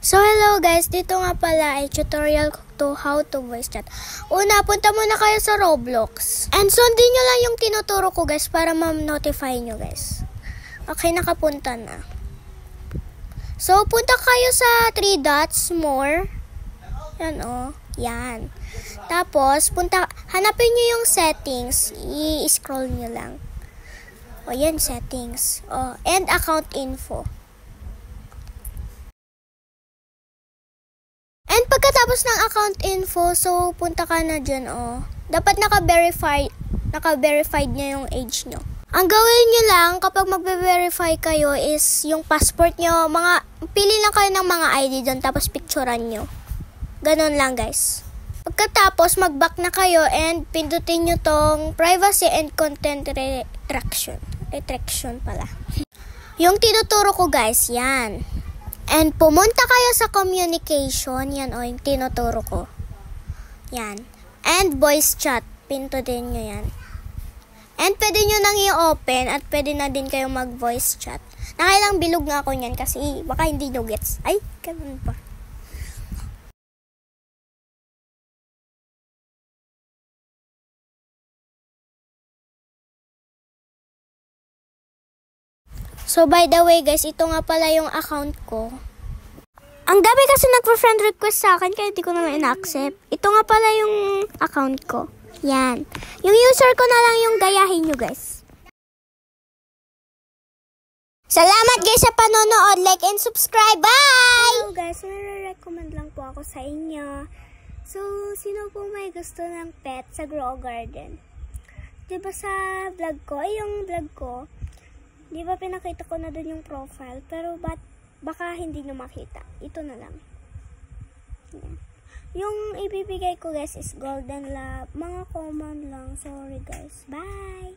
So, hello guys. Dito nga pala ay tutorial to how to voice chat. Una, punta muna kayo sa Roblox. And sundin nyo lang yung tinuturo ko guys para ma-notify nyo guys. Okay, nakapunta na. So, punta kayo sa 3 dots, more. Yan o. Yan. Tapos, hanapin nyo yung settings. I-scroll nyo lang. O, yan, settings. O, and account info. And pagkatapos ng account info, so punta ka na dyan, oh. Dapat naka-verified na yung age nyo. Ang gawin nyo lang kapag magbe-verify kayo is yung passport nyo, pili lang kayo ng mga ID doon, tapos picturean nyo. Ganon lang, guys. Pagkatapos, mag-back na kayo and pindutin nyo tong privacy and content restriction pala. Yung tinuturo ko, guys, yan. And pumunta kayo sa communication. Yan o, yung tinuturo ko. Yan. And voice chat. Pindutin nyo yan. And pwede nyo nang i-open at pwede na din kayo mag-voice chat. Nakailang bilog nga ako niyan kasi baka hindi nyo gets. Ay, ganun pa. So, by the way guys, ito nga pala yung account ko. Ang dami kasi nagpa-friend request sa akin kaya hindi ko naman in-accept. Ito nga pala yung account ko. Yan. Yung user ko na lang yung gayahin nyo guys. Salamat guys sa panonood. Like and subscribe. Bye! Hello guys, nare-recommend lang po ako sa inyo. So, sino po may gusto ng pet sa Grow Garden? Diba sa vlog ko, yung vlog ko, di ba pinakita ko na dun yung profile, pero baka hindi nyo makita. Ito na lang. Yan. Yung ibibigay ko guys is golden lab. Mga common lang. Sorry guys. Bye!